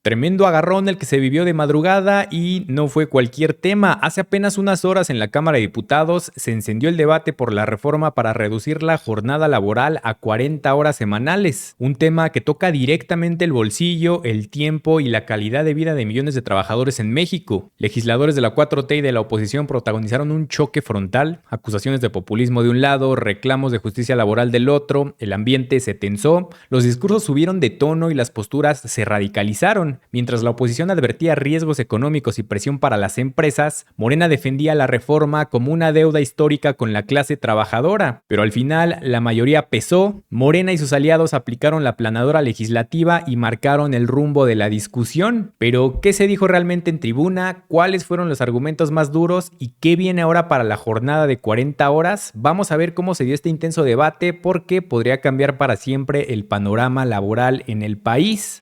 Tremendo agarrón el que se vivió de madrugada y no fue cualquier tema. Hace apenas unas horas en la Cámara de Diputados se encendió el debate por la reforma para reducir la jornada laboral a 40 horas semanales. Un tema que toca directamente el bolsillo, el tiempo y la calidad de vida de millones de trabajadores en México. Legisladores de la 4T y de la oposición protagonizaron un choque frontal, acusaciones de populismo de un lado, reclamos de justicia laboral del otro, el ambiente se tensó, los discursos subieron de tono y las posturas se radicalizaron. Mientras la oposición advertía riesgos económicos y presión para las empresas, Morena defendía la reforma como una deuda histórica con la clase trabajadora. Pero al final, la mayoría pesó, Morena y sus aliados aplicaron la aplanadora legislativa y marcaron el rumbo de la discusión. Pero, ¿qué se dijo realmente en tribuna? ¿Cuáles fueron los argumentos más duros? ¿Y qué viene ahora para la jornada de 40 horas? Vamos a ver cómo se dio este intenso debate porque podría cambiar para siempre el panorama laboral en el país.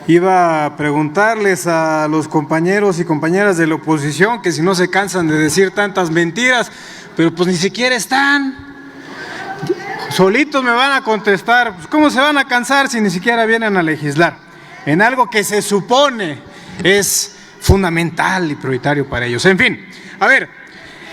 Iba a preguntarles a los compañeros y compañeras de la oposición que si no se cansan de decir tantas mentiras, pero pues ni siquiera están. Solitos me van a contestar, pues ¿cómo se van a cansar si ni siquiera vienen a legislar? En algo que se supone es fundamental y prioritario para ellos. En fin, a ver,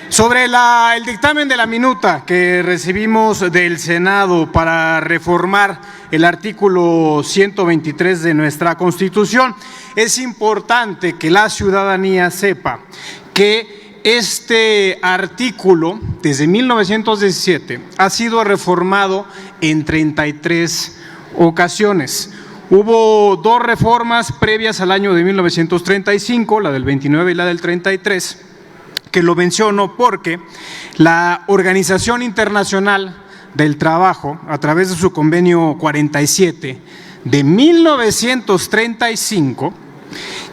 sobre el dictamen de la minuta que recibimos del Senado para reformar el artículo 123 de nuestra Constitución, es importante que la ciudadanía sepa que este artículo, desde 1917, ha sido reformado en 33 ocasiones. Hubo dos reformas previas al año de 1935, la del 29 y la del 33, que lo menciono porque la Organización Internacional del Trabajo, a través de su convenio 47 de 1935,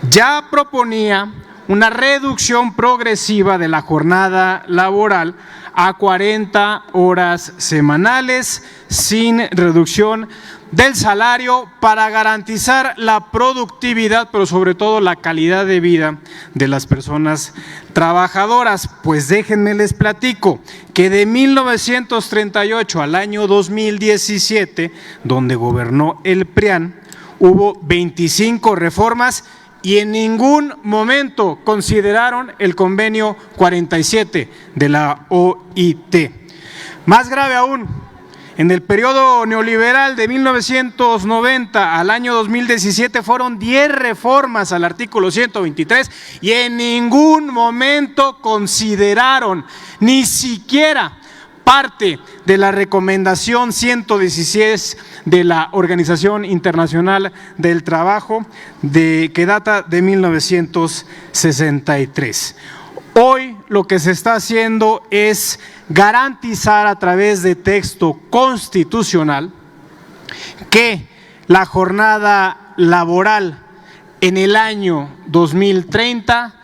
ya proponía una reducción progresiva de la jornada laboral a 40 horas semanales sin reducción del salario para garantizar la productividad, pero sobre todo la calidad de vida de las personas trabajadoras. Pues déjenme les platico que de 1938 al año 2017, donde gobernó el PRIAN, hubo 25 reformas y en ningún momento consideraron el convenio 47 de la OIT. Más grave aún, en el periodo neoliberal de 1990 al año 2017 fueron 10 reformas al artículo 123 y en ningún momento consideraron ni siquiera parte de la recomendación 116 de la Organización Internacional del Trabajo que data de 1963. Hoy lo que se está haciendo es garantizar a través de texto constitucional que la jornada laboral en el año 2030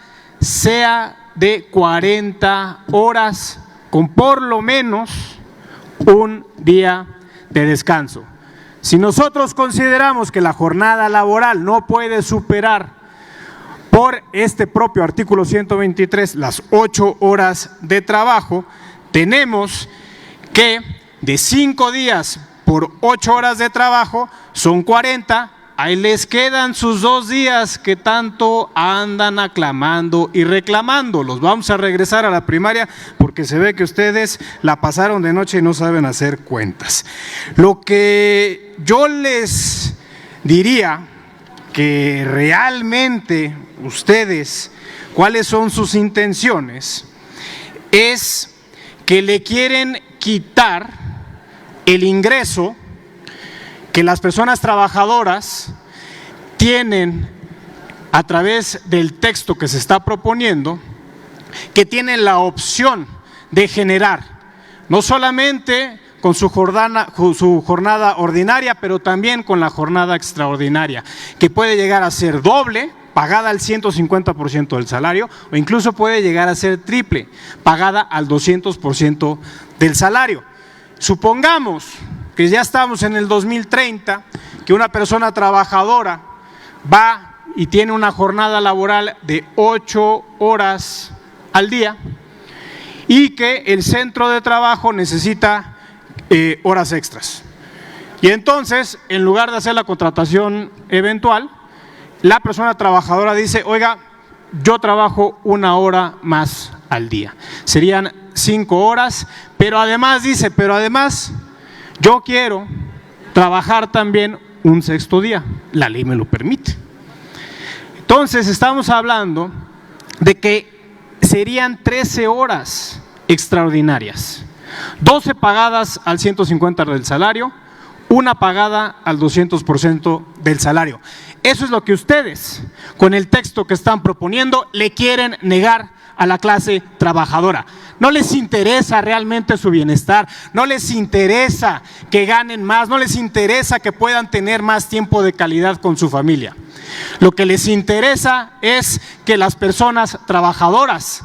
sea de 40 horas con por lo menos un día de descanso. Si nosotros consideramos que la jornada laboral no puede superar por este propio artículo 123 las 8 horas de trabajo, tenemos que de 5 días por 8 horas de trabajo son 40, ahí les quedan sus 2 días que tanto andan aclamando y reclamando. Los vamos a regresar a la primaria porque se ve que ustedes la pasaron de noche y no saben hacer cuentas. Lo que yo les diría que realmente ustedes, cuáles son sus intenciones, es que le quieren quitar el ingreso que las personas trabajadoras tienen a través del texto que se está proponiendo, que tienen la opción de generar, no solamente con su jornada ordinaria, pero también con la jornada extraordinaria, que puede llegar a ser doble, pagada al 150% del salario, o incluso puede llegar a ser triple, pagada al 200% del salario. Supongamos que ya estamos en el 2030, que una persona trabajadora va y tiene una jornada laboral de 8 horas al día y que el centro de trabajo necesita horas extras. Y entonces, en lugar de hacer la contratación eventual, la persona trabajadora dice, oiga, yo trabajo 1 hora más al día. Serían 5 horas, pero además dice, yo quiero trabajar también un 6º día. La ley me lo permite. Entonces estamos hablando de que serían 13 horas extraordinarias, 12 pagadas al 150 del salario, 1 pagada al 200% del salario. Eso es lo que ustedes, con el texto que están proponiendo, le quieren negar a la clase trabajadora. No les interesa realmente su bienestar, no les interesa que ganen más, no les interesa que puedan tener más tiempo de calidad con su familia. Lo que les interesa es que las personas trabajadoras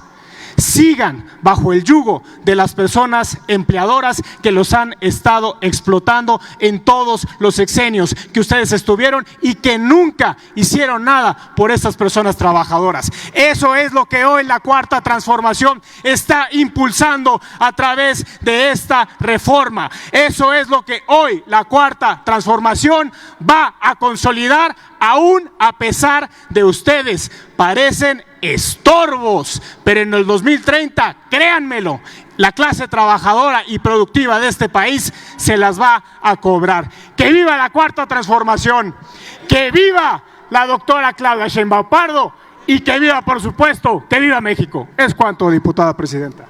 sigan bajo el yugo de las personas empleadoras que los han estado explotando en todos los sexenios que ustedes estuvieron y que nunca hicieron nada por estas personas trabajadoras. Eso es lo que hoy la Cuarta Transformación está impulsando a través de esta reforma. Eso es lo que hoy la Cuarta Transformación va a consolidar, aún a pesar de ustedes. Parecen estorbos, pero en el 2030, créanmelo, la clase trabajadora y productiva de este país se las va a cobrar. ¡Que viva la Cuarta Transformación! ¡Que viva la doctora Claudia Sheinbaum Pardo! Y que viva, por supuesto, que viva México. Es cuanto, diputada presidenta.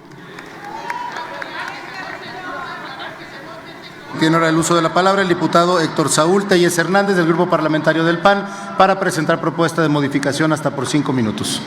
Tiene ahora el uso de la palabra el diputado Héctor Saúl Telles Hernández, del Grupo Parlamentario del PAN, para presentar propuesta de modificación hasta por 5 minutos.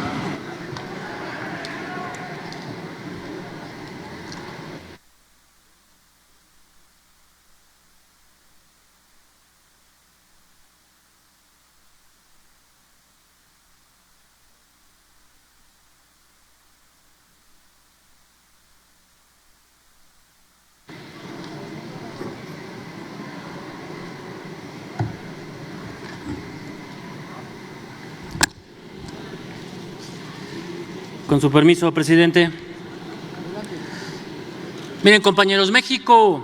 Con su permiso, presidente. Miren, compañeros, México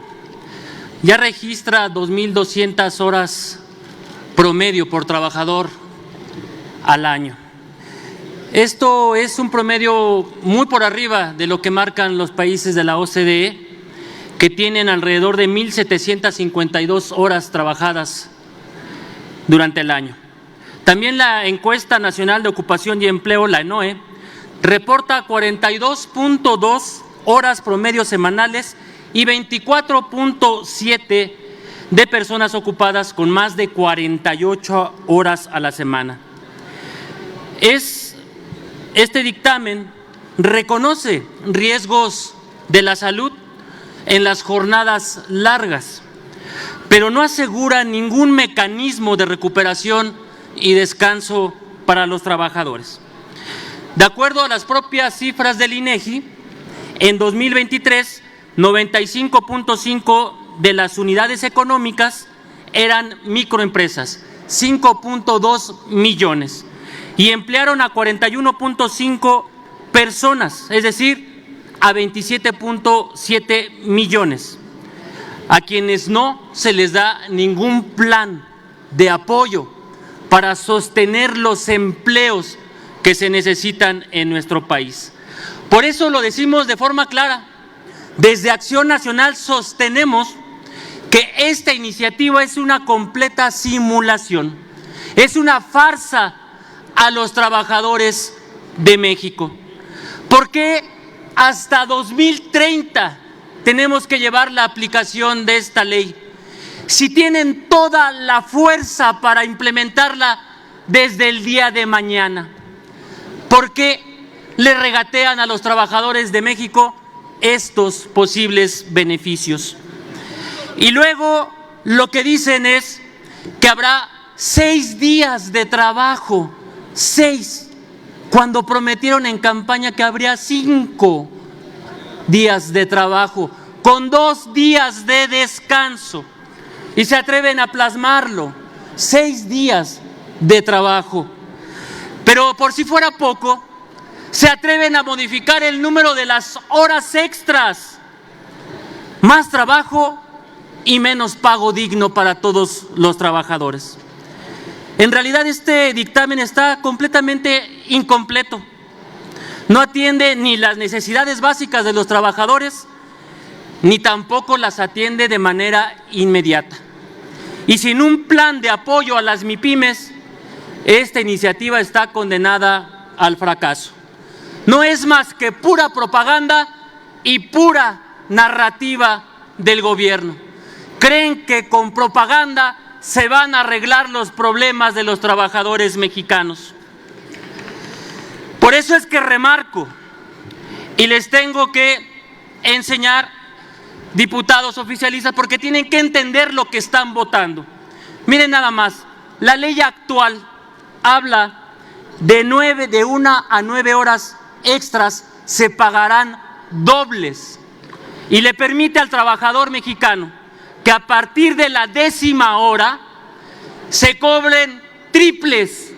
ya registra 2.200 horas promedio por trabajador al año. Esto es un promedio muy por arriba de lo que marcan los países de la OCDE, que tienen alrededor de 1.752 horas trabajadas durante el año. También la Encuesta Nacional de Ocupación y Empleo, la ENOE, reporta 42.2 horas promedio semanales y 24.7 de personas ocupadas con más de 48 horas a la semana. Este dictamen reconoce riesgos de la salud en las jornadas largas, pero no asegura ningún mecanismo de recuperación y descanso para los trabajadores. De acuerdo a las propias cifras del INEGI, en 2023, 95.5 de las unidades económicas eran microempresas, 5.2 millones, y emplearon a 41.5 personas, es decir, a 27.7 millones, a quienes no se les da ningún plan de apoyo para sostener los empleos que se necesitan en nuestro país. Por eso lo decimos de forma clara, desde Acción Nacional sostenemos que esta iniciativa es una completa simulación, es una farsa a los trabajadores de México. ¿Por qué hasta 2030 tenemos que llevar la aplicación de esta ley? Si tienen toda la fuerza para implementarla desde el día de mañana. ¿Por qué le regatean a los trabajadores de México estos posibles beneficios? Y luego lo que dicen es que habrá 6 días de trabajo, 6, cuando prometieron en campaña que habría 5 días de trabajo, con 2 días de descanso. Y se atreven a plasmarlo, 6 días de trabajo. Pero por si fuera poco, se atreven a modificar el número de las horas extras. Más trabajo y menos pago digno para todos los trabajadores. En realidad este dictamen está completamente incompleto. No atiende ni las necesidades básicas de los trabajadores, ni tampoco las atiende de manera inmediata. Y sin un plan de apoyo a las MIPYMES, esta iniciativa está condenada al fracaso. No es más que pura propaganda y pura narrativa del gobierno. Creen que con propaganda se van a arreglar los problemas de los trabajadores mexicanos. Por eso es que remarco y les tengo que enseñar, diputados oficialistas, porque tienen que entender lo que están votando. Miren nada más, la ley actual habla de 1 a 9 horas extras se pagarán dobles y le permite al trabajador mexicano que a partir de la 10ª hora se cobren triples.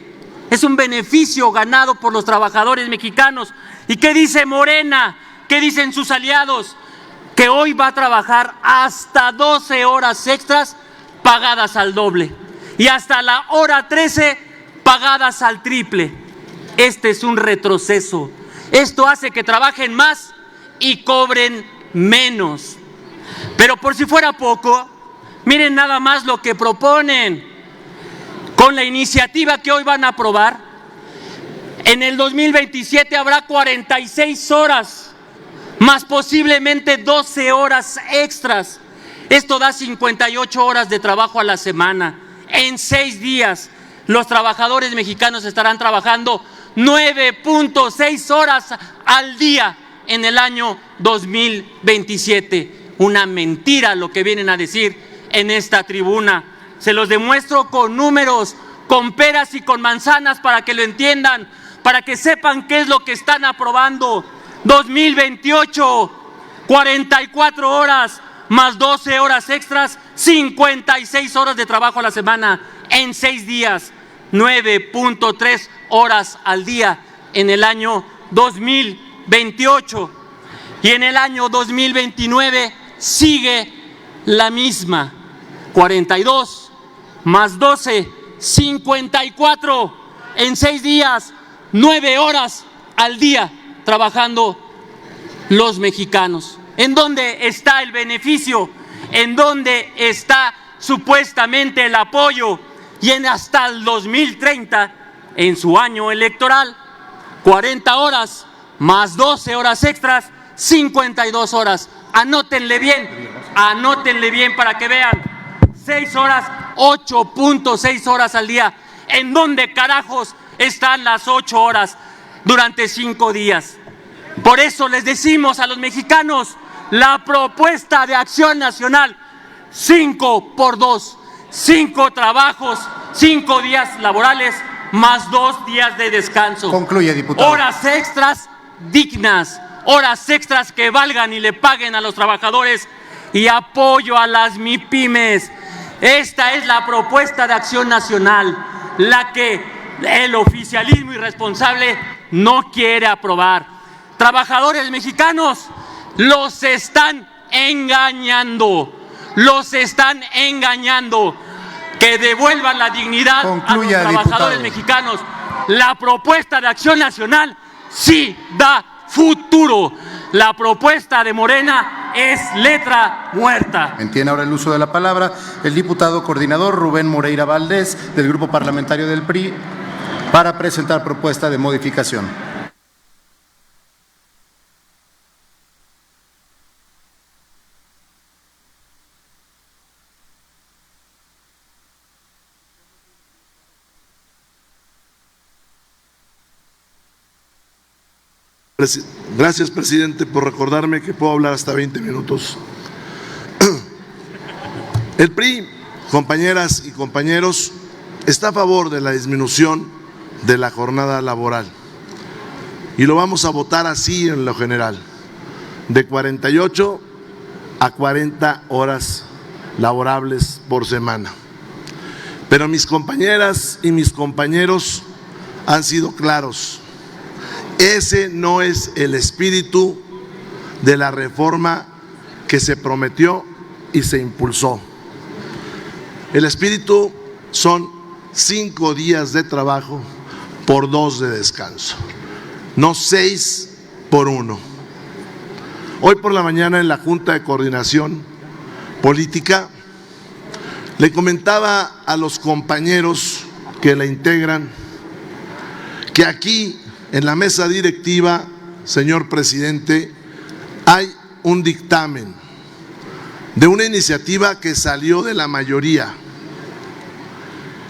Es un beneficio ganado por los trabajadores mexicanos. ¿Y qué dice Morena? ¿Qué dicen sus aliados? Que hoy va a trabajar hasta 12 horas extras pagadas al doble y hasta la hora 13 pagadas al triple. Este es un retroceso. Esto hace que trabajen más y cobren menos. Pero por si fuera poco, miren nada más lo que proponen con la iniciativa que hoy van a aprobar. En el 2027 habrá 46 horas, más posiblemente 12 horas extras. Esto da 58 horas de trabajo a la semana. En 6 días, los trabajadores mexicanos estarán trabajando 9.6 horas al día en el año 2027. Una mentira lo que vienen a decir en esta tribuna. Se los demuestro con números, con peras y con manzanas para que lo entiendan, para que sepan qué es lo que están aprobando. 2028, 44 horas más 12 horas extras, 56 horas de trabajo a la semana en 6 días, 9.3 horas al día en el año 2028. Y en el año 2029 sigue la misma, 42 más 12, 54 en 6 días, 9 horas al día trabajando los mexicanos. ¿En dónde está el beneficio? ¿En dónde está supuestamente el apoyo? Y hasta el 2030, en su año electoral, 40 horas más 12 horas extras, 52 horas. Anótenle bien para que vean. 6 horas, 8.6 horas al día. ¿En dónde carajos están las 8 horas durante 5 días? Por eso les decimos a los mexicanos, la propuesta de Acción Nacional, 5x2, 5 trabajos, 5 días laborales, más 2 días de descanso. Concluye, diputado. Horas extras dignas, horas extras que valgan y le paguen a los trabajadores y apoyo a las MIPYMES. Esta es la propuesta de Acción Nacional, la que el oficialismo irresponsable no quiere aprobar. Trabajadores mexicanos, los están engañando, que devuelvan la dignidad. Concluya, a los trabajadores mexicanos. La propuesta de Acción Nacional sí da futuro. La propuesta de Morena es letra muerta. Tiene ahora el uso de la palabra el diputado coordinador Rubén Moreira Valdés, del Grupo Parlamentario del PRI, para presentar propuesta de modificación. Gracias, presidente, por recordarme que puedo hablar hasta 20 minutos. El PRI, compañeras y compañeros, está a favor de la disminución de la jornada laboral y lo vamos a votar así en lo general, de 48 a 40 horas laborables por semana. Pero mis compañeras y mis compañeros han sido claros. Ese no es el espíritu de la reforma que se prometió y se impulsó. El espíritu son 5 días de trabajo por 2 de descanso, no 6 por 1. Hoy por la mañana en la Junta de Coordinación Política le comentaba a los compañeros que la integran que aquí en la mesa directiva, señor presidente, hay un dictamen de una iniciativa que salió de la mayoría,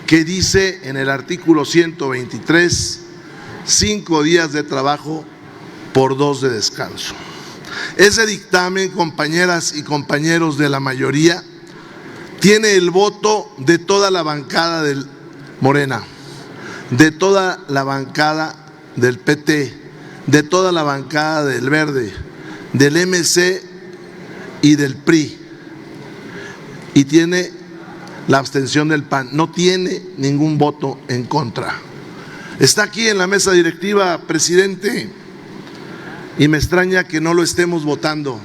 que dice en el artículo 123, 5 días de trabajo por 2 de descanso. Ese dictamen, compañeras y compañeros de la mayoría, tiene el voto de toda la bancada del Morena, de toda la bancada del PT, de toda la bancada del Verde, del MC y del PRI, y tiene la abstención del PAN, no tiene ningún voto en contra. Está aquí en la mesa directiva, presidente, y me extraña que no lo estemos votando,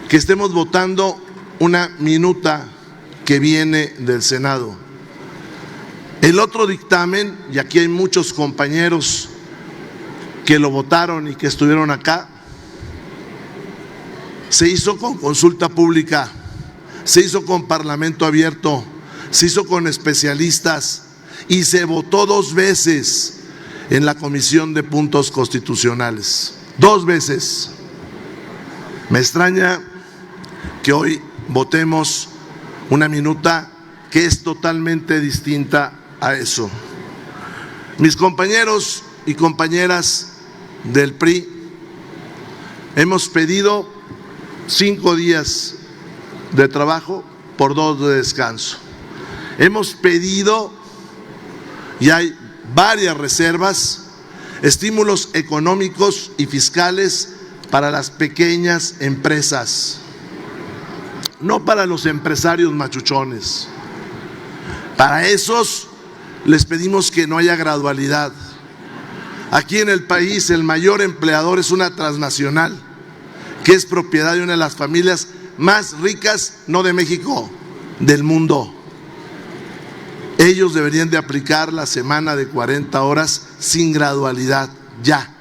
que estemos votando una minuta que viene del Senado. El otro dictamen, y aquí hay muchos compañeros que lo votaron y que estuvieron acá, se hizo con consulta pública, se hizo con parlamento abierto, se hizo con especialistas y se votó 2 veces en la Comisión de Puntos Constitucionales. 2 veces. Me extraña que hoy votemos una minuta que es totalmente distinta a eso. Mis compañeros y compañeras del PRI hemos pedido 5 días de trabajo por 2 de descanso. Hemos pedido, y hay varias reservas, estímulos económicos y fiscales para las pequeñas empresas, no para los empresarios machuchones. Para esos les pedimos que no haya gradualidad. Aquí en el país el mayor empleador es una transnacional que es propiedad de una de las familias más ricas, no de México, del mundo. Ellos deberían de aplicar la semana de 40 horas sin gradualidad, ya.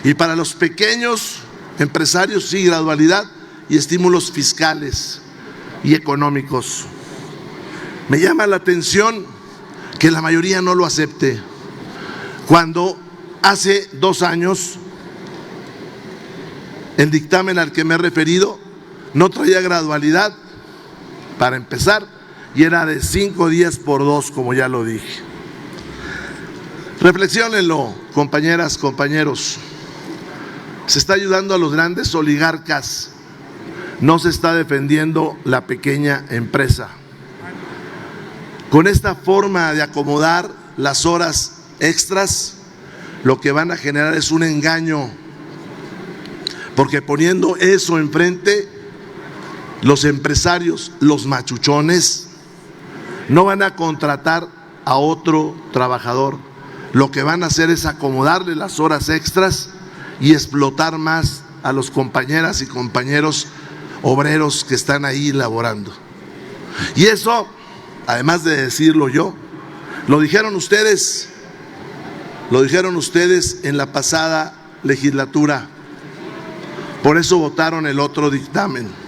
Y para los pequeños empresarios sí, gradualidad y estímulos fiscales y económicos. Me llama la atención que la mayoría no lo acepte, cuando hace 2 años el dictamen al que me he referido no traía gradualidad, para empezar, y era de 5 días por 2, como ya lo dije. Reflexiónenlo, compañeras, compañeros. Se está ayudando a los grandes oligarcas, no se está defendiendo la pequeña empresa. Con esta forma de acomodar las horas extras, lo que van a generar es un engaño, porque poniendo eso enfrente, los empresarios, los machuchones, no van a contratar a otro trabajador. Lo que van a hacer es acomodarle las horas extras y explotar más a los compañeras y compañeros obreros que están ahí laborando. Y eso, además de decirlo yo, lo dijeron ustedes en la pasada legislatura. Por eso votaron el otro dictamen.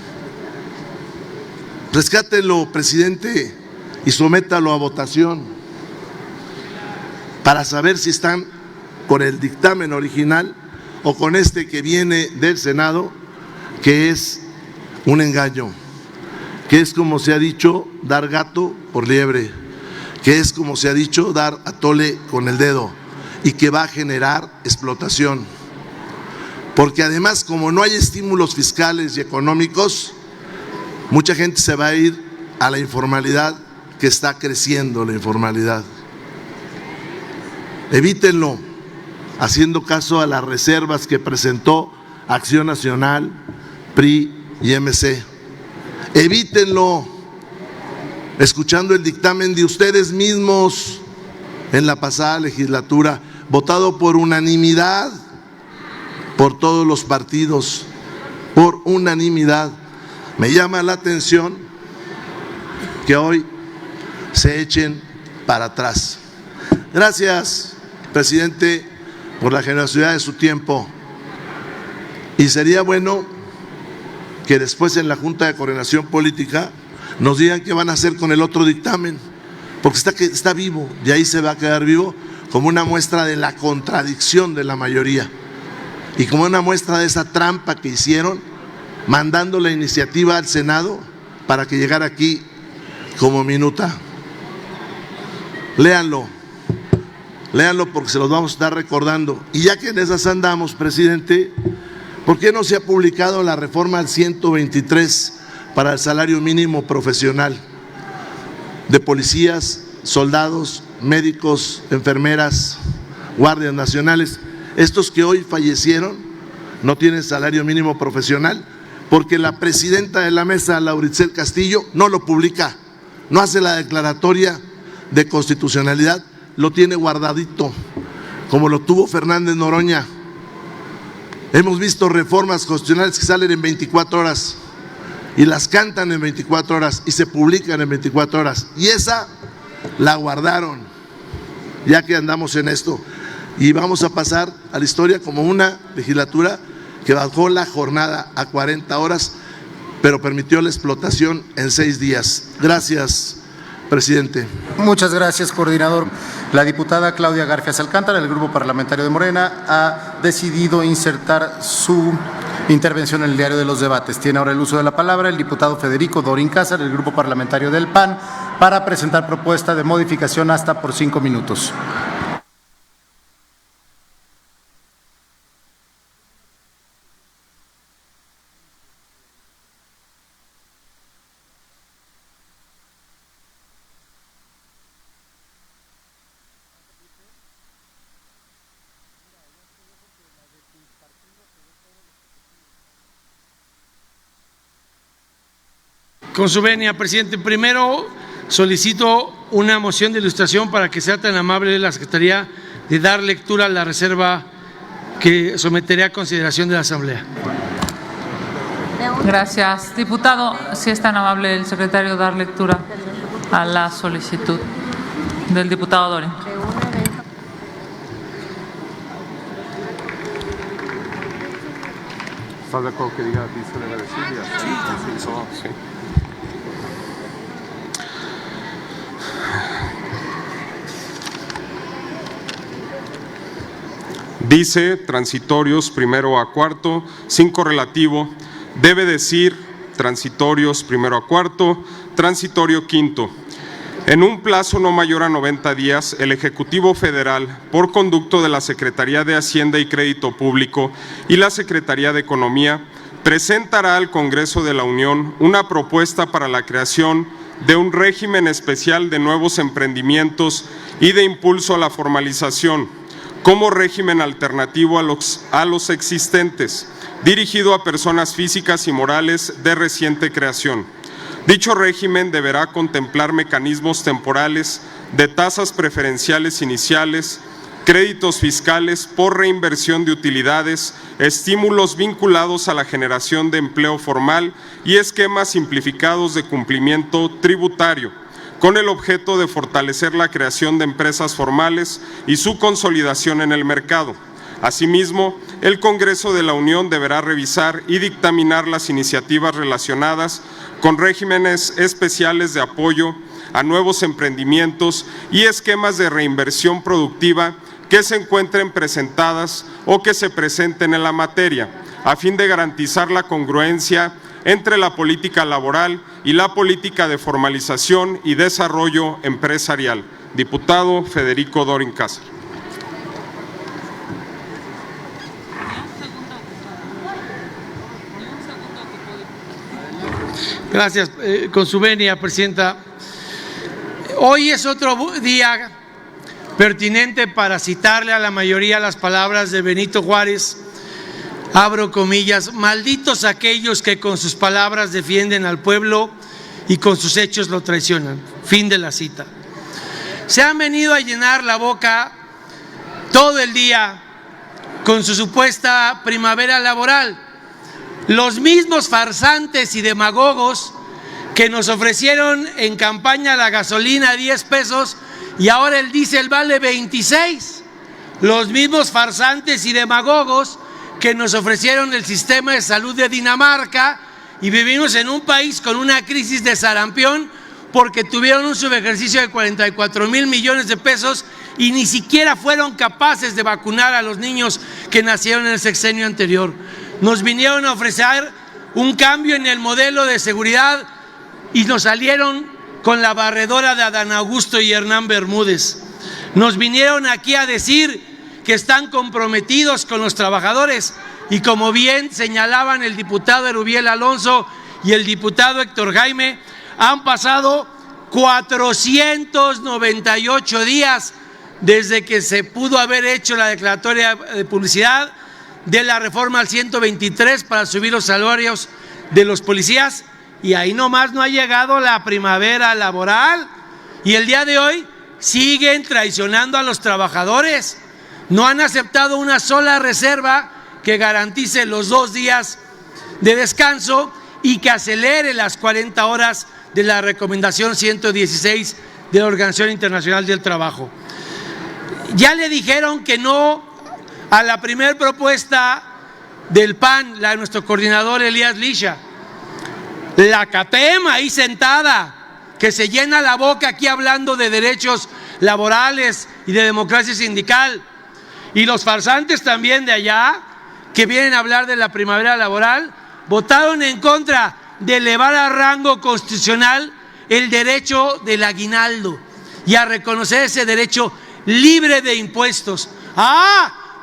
Rescátelo, presidente, y sométalo a votación para saber si están con el dictamen original o con este que viene del Senado, que es un engaño, que es, como se ha dicho, dar gato por liebre, que es, como se ha dicho, dar a tole con el dedo, y que va a generar explotación. Porque además, como no hay estímulos fiscales y económicos, mucha gente se va a ir a la informalidad, que está creciendo la informalidad. Evítenlo, haciendo caso a las reservas que presentó Acción Nacional, PRI y MC. Evítenlo, escuchando el dictamen de ustedes mismos en la pasada legislatura, votado por unanimidad por todos los partidos, por unanimidad. Me llama la atención que hoy se echen para atrás. Gracias, presidente, por la generosidad de su tiempo. Y sería bueno que después en la Junta de Coordinación Política nos digan qué van a hacer con el otro dictamen, porque está vivo y ahí se va a quedar vivo como una muestra de la contradicción de la mayoría y como una muestra de esa trampa que hicieron mandando la iniciativa al Senado para que llegara aquí como minuta. Léanlo porque se los vamos a estar recordando. Y ya que en esas andamos, presidente, ¿por qué no se ha publicado la reforma al 123 para el salario mínimo profesional de policías, soldados, médicos, enfermeras, guardias nacionales? Estos que hoy fallecieron no tienen salario mínimo profesional porque la presidenta de la mesa, Lauritzel Castillo, no lo publica, no hace la declaratoria de constitucionalidad, lo tiene guardadito, como lo tuvo Fernández Noroña. Hemos visto reformas constitucionales que salen en 24 horas y las cantan en 24 horas y se publican en 24 horas. Y esa la guardaron, ya que andamos en esto. Y vamos a pasar a la historia como una legislatura que bajó la jornada a 40 horas, pero permitió la explotación en 6 días. Gracias, presidente. Muchas gracias, coordinador. La diputada Claudia Garfias Alcántara, del Grupo Parlamentario de Morena, ha decidido insertar su intervención en el diario de los debates. Tiene ahora el uso de la palabra el diputado Federico Dorin Cázar, del Grupo Parlamentario del PAN, para presentar propuesta de modificación hasta por 5 minutos. Con su venia, presidente, primero solicito una moción de ilustración para que sea tan amable la Secretaría de dar lectura a la reserva que someteré a consideración de la Asamblea. Gracias. Diputado, si es tan amable el secretario dar lectura a la solicitud del diputado Dorin. ¿Estás de acuerdo que diga dice debe decir? Sí. Dice transitorios primero a cuarto, sin correlativo, debe decir transitorios primero a cuarto, transitorio quinto. En un plazo no mayor a 90 días, el Ejecutivo Federal, por conducto de la Secretaría de Hacienda y Crédito Público y la Secretaría de Economía, presentará al Congreso de la Unión una propuesta para la creación de un régimen especial de nuevos emprendimientos y de impulso a la formalización, como régimen alternativo a los existentes, dirigido a personas físicas y morales de reciente creación. Dicho régimen deberá contemplar mecanismos temporales de tasas preferenciales iniciales, créditos fiscales por reinversión de utilidades, estímulos vinculados a la generación de empleo formal y esquemas simplificados de cumplimiento tributario, con el objeto de fortalecer la creación de empresas formales y su consolidación en el mercado. Asimismo, el Congreso de la Unión deberá revisar y dictaminar las iniciativas relacionadas con regímenes especiales de apoyo a nuevos emprendimientos y esquemas de reinversión productiva que se encuentren presentadas o que se presenten en la materia, a fin de garantizar la congruencia entre la política laboral y la política de formalización y desarrollo empresarial. Diputado Federico Dorin Cázar. Gracias. Con su venia, presidenta. Hoy es otro día pertinente para citarle a la mayoría las palabras de Benito Juárez, abro comillas: malditos aquellos que con sus palabras defienden al pueblo y con sus hechos lo traicionan. Fin de la cita. Se han venido a llenar la boca todo el día con su supuesta primavera laboral. Los mismos farsantes y demagogos que nos ofrecieron en campaña la gasolina a 10 pesos y ahora el diésel vale 26. Los mismos farsantes y demagogos que nos ofrecieron el sistema de salud de Dinamarca, y vivimos en un país con una crisis de sarampión porque tuvieron un subejercicio de 44,000 millones de pesos y ni siquiera fueron capaces de vacunar a los niños que nacieron en el sexenio anterior. Nos vinieron a ofrecer un cambio en el modelo de seguridad y nos salieron con la barredora de Adán Augusto y Hernán Bermúdez. Nos vinieron aquí a decir que están comprometidos con los trabajadores y, como bien señalaban el diputado Erubiel Alonso y el diputado Héctor Jaime, han pasado 498 días desde que se pudo haber hecho la declaratoria de publicidad de la reforma al 123 para subir los salarios de los policías, y ahí nomás no ha llegado la primavera laboral, y el día de hoy siguen traicionando a los trabajadores. No han aceptado una sola reserva que garantice los 2 días de descanso y que acelere las 40 horas de la recomendación 116 de la Organización Internacional del Trabajo. Ya le dijeron que no a la primera propuesta del PAN, la de nuestro coordinador Elías Lisha. La CATEM ahí sentada, que se llena la boca aquí hablando de derechos laborales y de democracia sindical. Y los farsantes también de allá, que vienen a hablar de la primavera laboral, votaron en contra de elevar a rango constitucional el derecho del aguinaldo y a reconocer ese derecho libre de impuestos.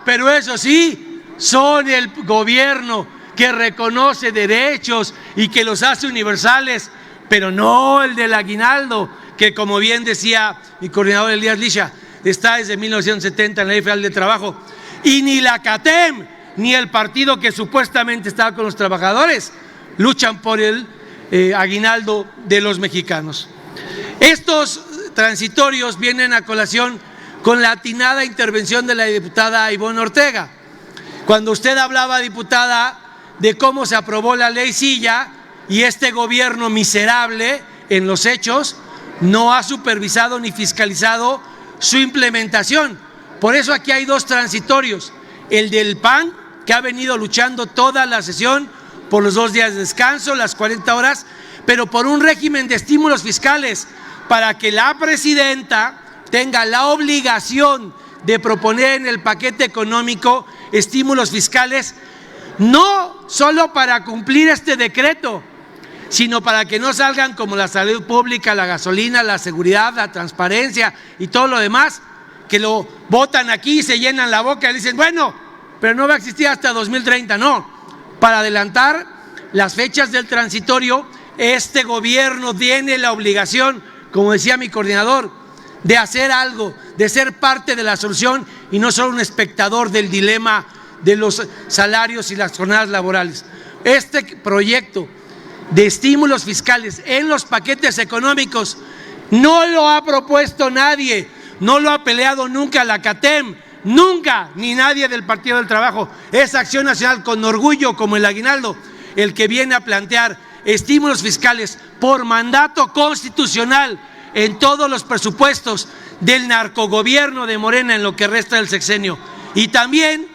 Pero eso sí, son el gobierno que reconoce derechos y que los hace universales, pero no el del aguinaldo, que, como bien decía mi coordinador Elías Lisha, está desde 1970 en la Ley Federal de Trabajo, y ni la CATEM ni el partido que supuestamente estaba con los trabajadores luchan por el aguinaldo de los mexicanos. Estos transitorios vienen a colación con la atinada intervención de la diputada Ivonne Ortega. Cuando usted hablaba, diputada, de cómo se aprobó la ley Silla y este gobierno miserable en los hechos no ha supervisado ni fiscalizado su implementación. Por eso aquí hay 2 transitorios, el del PAN, que ha venido luchando toda la sesión por los 2 días de descanso, las 40 horas, pero por un régimen de estímulos fiscales para que la presidenta tenga la obligación de proponer en el paquete económico estímulos fiscales, no solo para cumplir este decreto, sino para que no salgan como la salud pública, la gasolina, la seguridad, la transparencia y todo lo demás, que lo votan aquí, se llenan la boca y dicen, bueno, pero no va a existir hasta 2030, no. Para adelantar las fechas del transitorio, este gobierno tiene la obligación, como decía mi coordinador, de hacer algo, de ser parte de la solución y no solo un espectador del dilema de los salarios y las jornadas laborales. Este proyecto de estímulos fiscales en los paquetes económicos no lo ha propuesto nadie, no lo ha peleado nunca la CATEM, nunca, ni nadie del Partido del Trabajo. Es Acción Nacional, con orgullo como el aguinaldo, el que viene a plantear estímulos fiscales por mandato constitucional en todos los presupuestos del narcogobierno de Morena en lo que resta del sexenio. Y también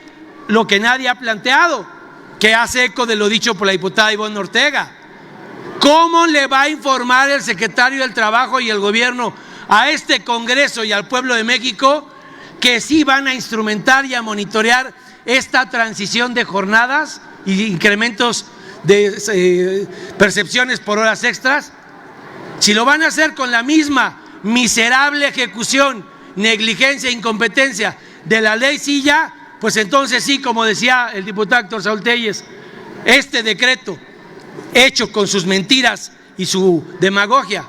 lo que nadie ha planteado, que hace eco de lo dicho por la diputada Ivonne Ortega. ¿Cómo le va a informar el secretario del Trabajo y el gobierno a este Congreso y al pueblo de México que sí van a instrumentar y a monitorear esta transición de jornadas y incrementos de percepciones por horas extras? Si lo van a hacer con la misma miserable ejecución, negligencia e incompetencia de la ley Silla, pues entonces sí, como decía el diputado Héctor Saúl Telles, este decreto hecho con sus mentiras y su demagogia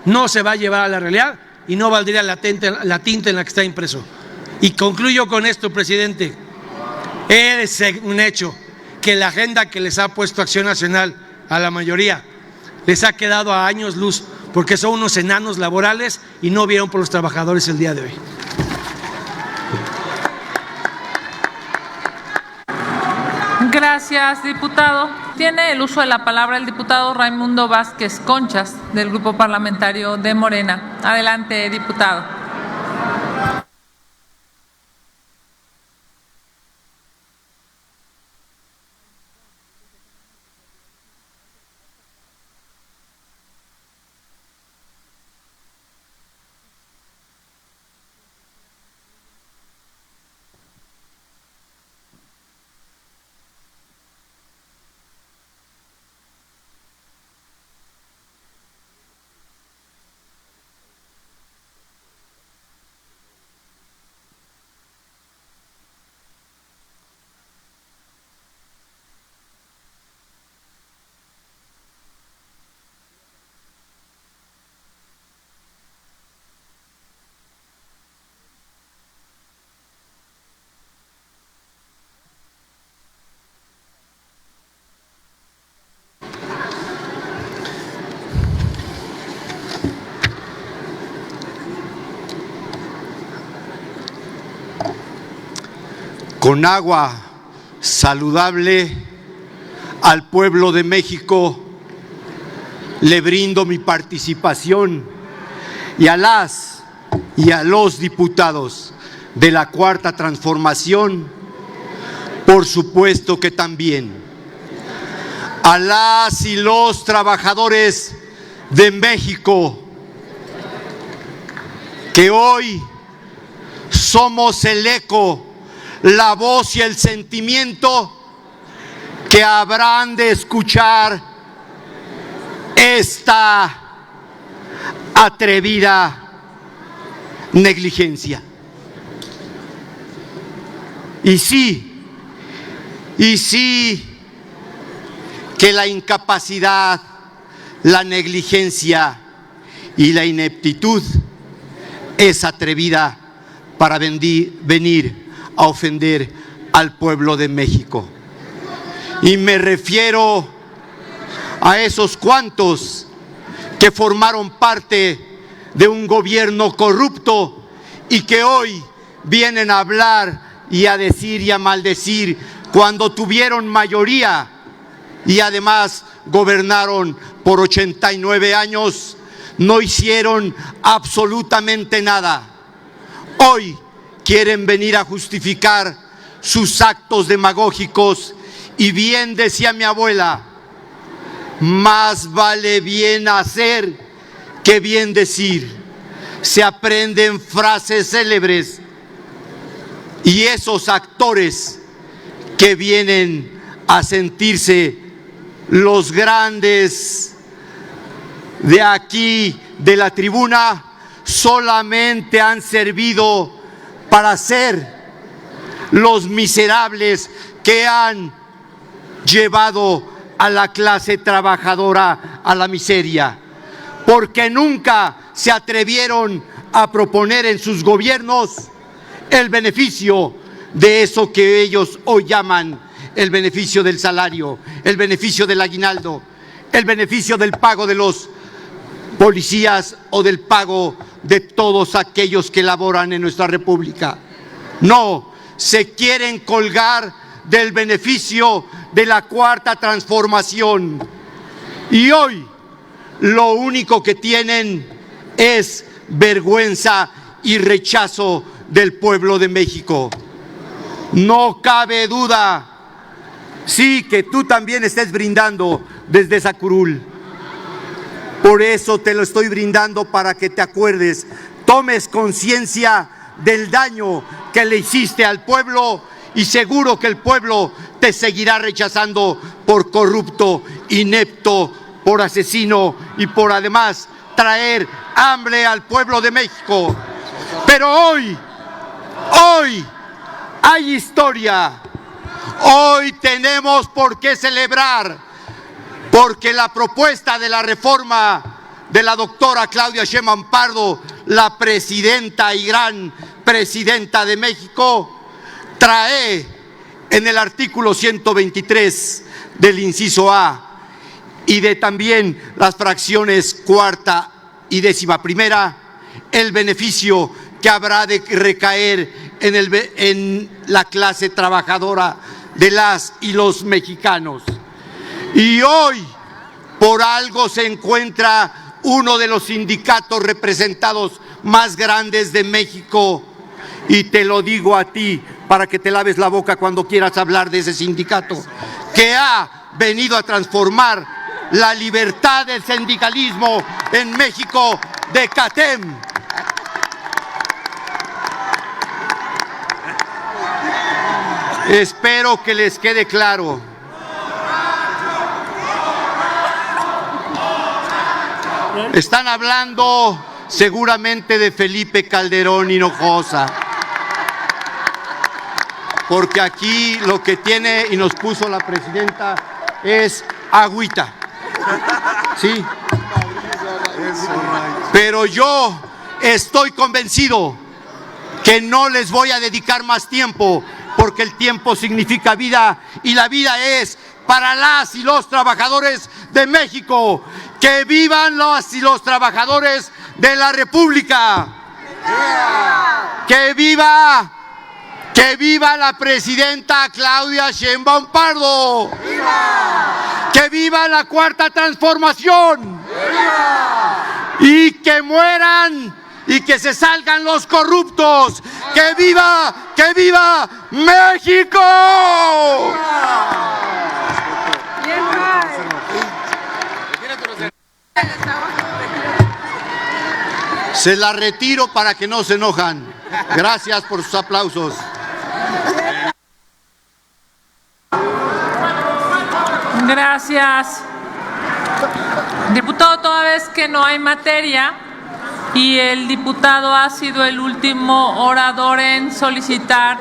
no se va a llevar a la realidad y no valdría la tinta en la que está impreso. Y concluyo con esto, presidente. Es un hecho que la agenda que les ha puesto Acción Nacional a la mayoría les ha quedado a años luz, porque son unos enanos laborales y no vieron por los trabajadores el día de hoy. Gracias, diputado. Tiene el uso de la palabra el diputado Raimundo Vázquez Conchas, del Grupo Parlamentario de Morena. Adelante, diputado. Con agua saludable al pueblo de México le brindo mi participación y a las y a los diputados de la Cuarta Transformación, por supuesto que también a las y los trabajadores de México, que hoy somos el eco, la voz y el sentimiento que habrán de escuchar esta atrevida negligencia. Y sí que la incapacidad, la negligencia y la ineptitud es atrevida para venir a ofender al pueblo de México. Y me refiero a esos cuantos que formaron parte de un gobierno corrupto y que hoy vienen a hablar y a decir y a maldecir cuando tuvieron mayoría y además gobernaron por 89 años, no hicieron absolutamente nada. Hoy quieren venir a justificar sus actos demagógicos y bien decía mi abuela, más vale bien hacer que bien decir. Se aprenden frases célebres y esos actores que vienen a sentirse los grandes de aquí, de la tribuna, solamente han servido para ser los miserables que han llevado a la clase trabajadora a la miseria, porque nunca se atrevieron a proponer en sus gobiernos el beneficio de eso que ellos hoy llaman el beneficio del salario, el beneficio del aguinaldo, el beneficio del pago de los policías o del pago de todos aquellos que laboran en nuestra república. No, se quieren colgar del beneficio de la Cuarta Transformación y hoy lo único que tienen es vergüenza y rechazo del pueblo de México. No cabe duda, sí, que tú también estés brindando desde esa curul. Por eso te lo estoy brindando, para que te acuerdes, tomes conciencia del daño que le hiciste al pueblo, y seguro que el pueblo te seguirá rechazando por corrupto, inepto, por asesino y por además traer hambre al pueblo de México. Pero hoy hay historia, hoy tenemos por qué celebrar, porque la propuesta de la reforma de la doctora Claudia Sheinbaum Pardo, la presidenta y gran presidenta de México, trae en el artículo 123 del inciso A y de también las fracciones cuarta y 11ª el beneficio que habrá de recaer en la clase trabajadora de las y los mexicanos. Y hoy, por algo se encuentra uno de los sindicatos representados más grandes de México. Y te lo digo a ti para que te laves la boca cuando quieras hablar de ese sindicato, que ha venido a transformar la libertad del sindicalismo en México, de CATEM. Espero que les quede claro. Están hablando seguramente de Felipe Calderón Hinojosa, porque aquí lo que tiene y nos puso la presidenta es agüita, ¿sí? Pero yo estoy convencido que no les voy a dedicar más tiempo, porque el tiempo significa vida y la vida es para las y los trabajadores de México. ¡Que vivan las y los trabajadores de la República! ¡Que viva la presidenta Claudia Sheinbaum Pardo! ¡Que viva la Cuarta Transformación! Y que mueran y que se salgan los corruptos. ¡Que viva México! Se la retiro para que no se enojan. Gracias por sus aplausos. Gracias. Diputado, toda vez que no hay materia y el diputado ha sido el último orador en solicitar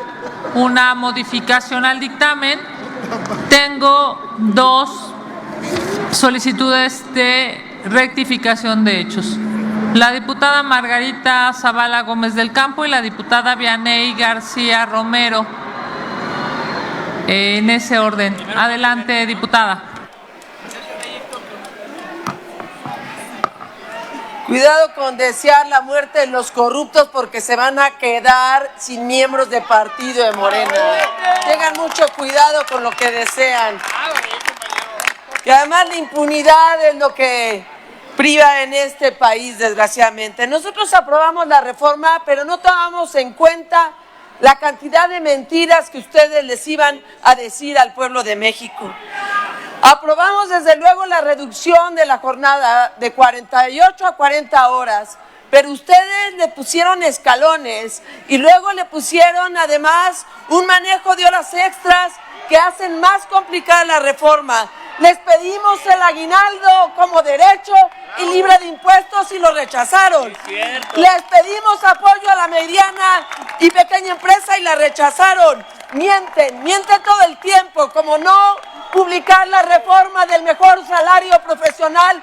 una modificación al dictamen, tengo dos solicitudes de rectificación de hechos. La diputada Margarita Zavala Gómez del Campo y la diputada Vianey García Romero. En ese orden. Adelante, diputada. Cuidado con desear la muerte de los corruptos, porque se van a quedar sin miembros de partido de Morena. Tengan mucho cuidado con lo que desean. Y además la impunidad es lo que priva en este país, desgraciadamente. Nosotros aprobamos la reforma, pero no tomamos en cuenta la cantidad de mentiras que ustedes les iban a decir al pueblo de México. Aprobamos desde luego la reducción de la jornada de 48 a 40 horas, pero ustedes le pusieron escalones y luego le pusieron además un manejo de horas extras que hacen más complicada la reforma. Les pedimos el aguinaldo como derecho y libre de impuestos y lo rechazaron. Les pedimos apoyo a la mediana y pequeña empresa y la rechazaron. Mienten todo el tiempo, como no publicar la reforma del mejor salario profesional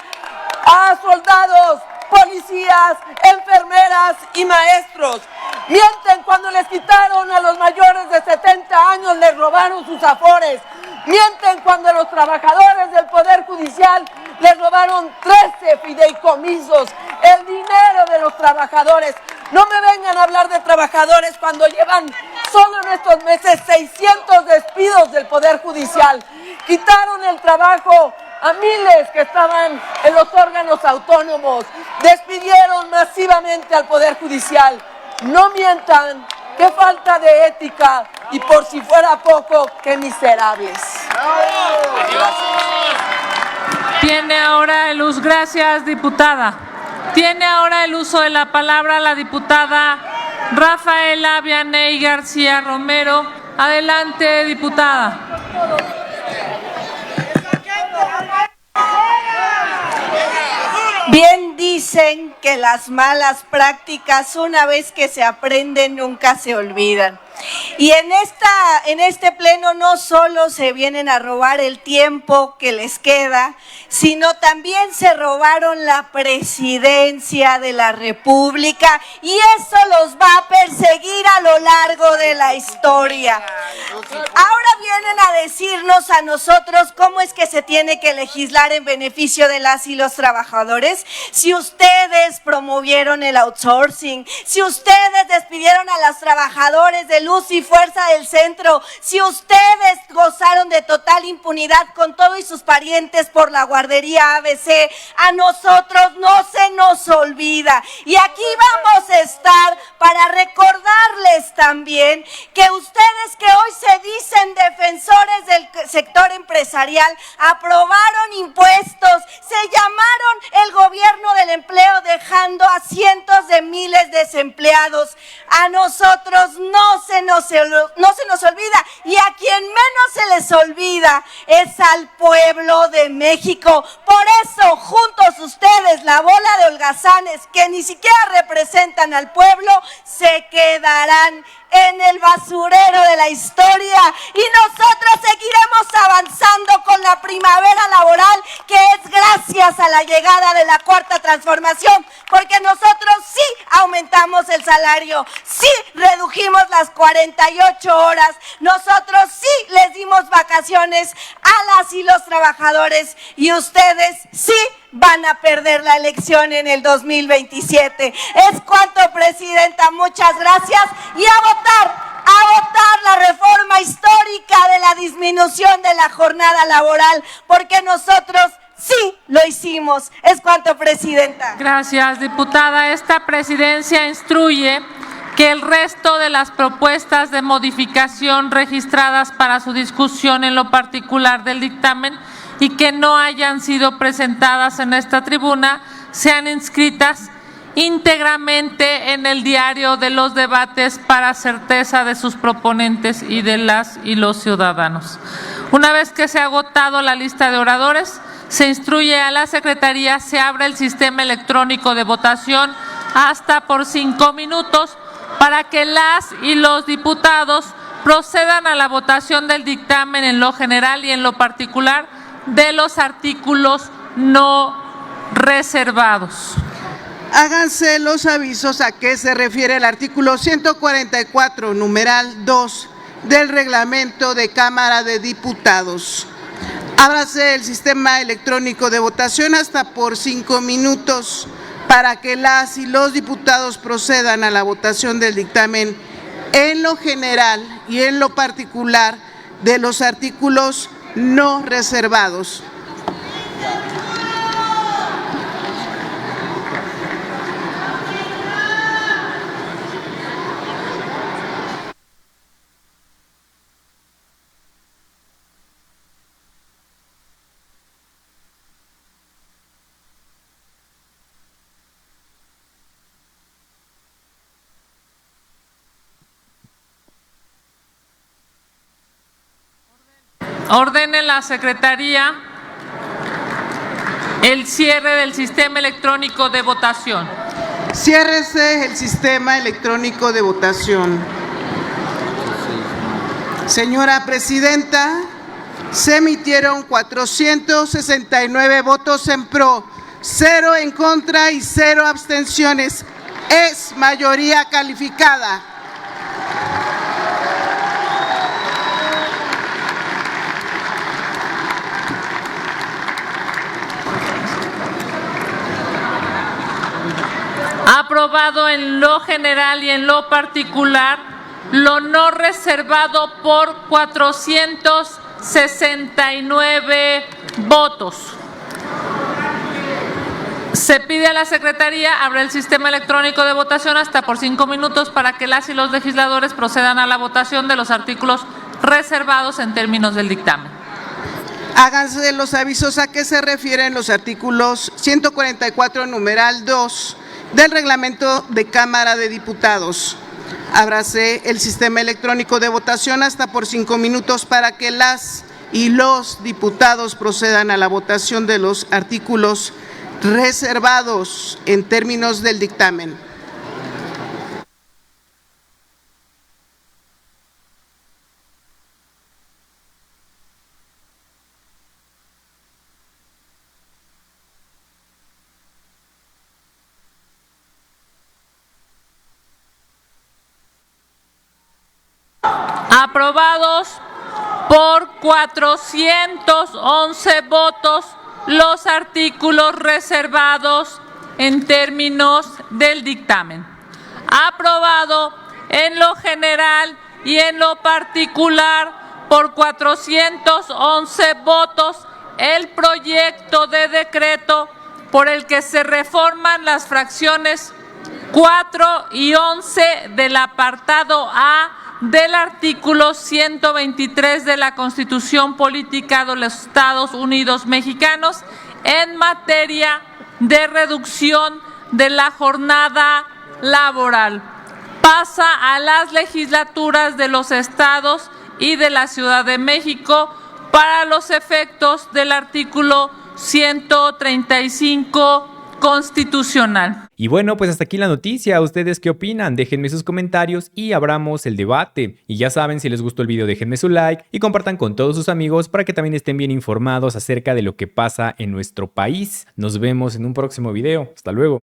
a soldados, policías, enfermeras y maestros. Mienten cuando les quitaron a los mayores de 70 años, les robaron sus afores. Mienten cuando a los trabajadores del Poder Judicial les robaron 13 fideicomisos, el dinero de los trabajadores. No me vengan a hablar de trabajadores cuando llevan solo en estos meses 600 despidos del Poder Judicial. Quitaron el trabajo a miles que estaban en los órganos autónomos. Despidieron masivamente al Poder Judicial. No mientan. ¡Qué falta de ética! Y por si fuera poco, ¡qué miserables! Tiene ahora el uso, gracias, diputada. Tiene ahora el uso de la palabra la diputada Rafaela Vianey García Romero. Adelante, diputada. Bien dicen que las malas prácticas, una vez que se aprenden, nunca se olvidan. Y en este pleno no solo se vienen a robar el tiempo que les queda, sino también se robaron la presidencia de la República, y eso los va a perseguir a lo largo de la historia. Ahora vienen a decirnos a nosotros cómo es que se tiene que legislar en beneficio de las y los trabajadores. Si ustedes promovieron el outsourcing, si ustedes despidieron despidieron a los trabajadores de Luz y Fuerza del Centro, si ustedes gozaron de total impunidad con todo y sus parientes por la guardería ABC, a nosotros no se nos olvida. Y aquí vamos a estar para recordarles también que ustedes que hoy se dicen defensores del sector empresarial, aprobaron impuestos, se llamaron el gobierno del empleo, dejando a cientos de miles de desempleados. A nosotros no se nos olvida, y a quien menos se les olvida es al pueblo de México. Por eso, juntos ustedes, la bola de holgazanes que ni siquiera representan al pueblo, se quedarán en el basurero de la historia, y nosotros seguiremos avanzando con la primavera laboral, que es gracias a la llegada de la Cuarta Transformación, porque nosotros sí aumentamos el salario, sí redujimos las 48 horas, nosotros sí les dimos vacaciones a las y los trabajadores, y ustedes sí van a perder la elección en el 2027. Es cuanto, Presidenta, muchas gracias, y a votar la reforma histórica de la disminución de la jornada laboral, porque nosotros sí lo hicimos. Es cuanto, Presidenta. Gracias, diputada. Esta presidencia instruye que el resto de las propuestas de modificación registradas para su discusión en lo particular del dictamen y que no hayan sido presentadas en esta tribuna sean inscritas íntegramente en el diario de los debates para certeza de sus proponentes y de las y los ciudadanos. Una vez que se ha agotado la lista de oradores, se instruye a la Secretaría, se abre el sistema electrónico de votación hasta por 5 minutos para que las y los diputados procedan a la votación del dictamen en lo general y en lo particular de los artículos no reservados. Háganse los avisos a qué se refiere el artículo 144, numeral 2 del reglamento de Cámara de Diputados. Ábrase el sistema electrónico de votación hasta por 5 minutos para que las y los diputados procedan a la votación del dictamen en lo general y en lo particular de los artículos no reservados. Ordene la Secretaría el cierre del sistema electrónico de votación. Ciérrese el sistema electrónico de votación. Señora Presidenta, se emitieron 469 votos en pro, 0 en contra y 0 abstenciones. Es mayoría calificada. Aprobado en lo general y en lo particular, lo no reservado por 469 votos. Se pide a la Secretaría abrir el sistema electrónico de votación hasta por 5 minutos para que las y los legisladores procedan a la votación de los artículos reservados en términos del dictamen. Háganse los avisos a qué se refieren los artículos 144, numeral 2 del reglamento de Cámara de Diputados. Ábrase el sistema electrónico de votación hasta por 5 minutos para que las y los diputados procedan a la votación de los artículos reservados en términos del dictamen. Aprobados por 411 votos los artículos reservados en términos del dictamen. Aprobado en lo general y en lo particular por 411 votos el proyecto de decreto por el que se reforman las fracciones 4 y 11 del apartado A del artículo 123 de la Constitución Política de los Estados Unidos Mexicanos en materia de reducción de la jornada laboral. Pasa a las legislaturas de los estados y de la Ciudad de México para los efectos del artículo 135 constitucional. Y bueno, pues hasta aquí la noticia. ¿Ustedes qué opinan? Déjenme sus comentarios y abramos el debate. Y ya saben, si les gustó el video, déjenme su like y compartan con todos sus amigos para que también estén bien informados acerca de lo que pasa en nuestro país. Nos vemos en un próximo video. Hasta luego.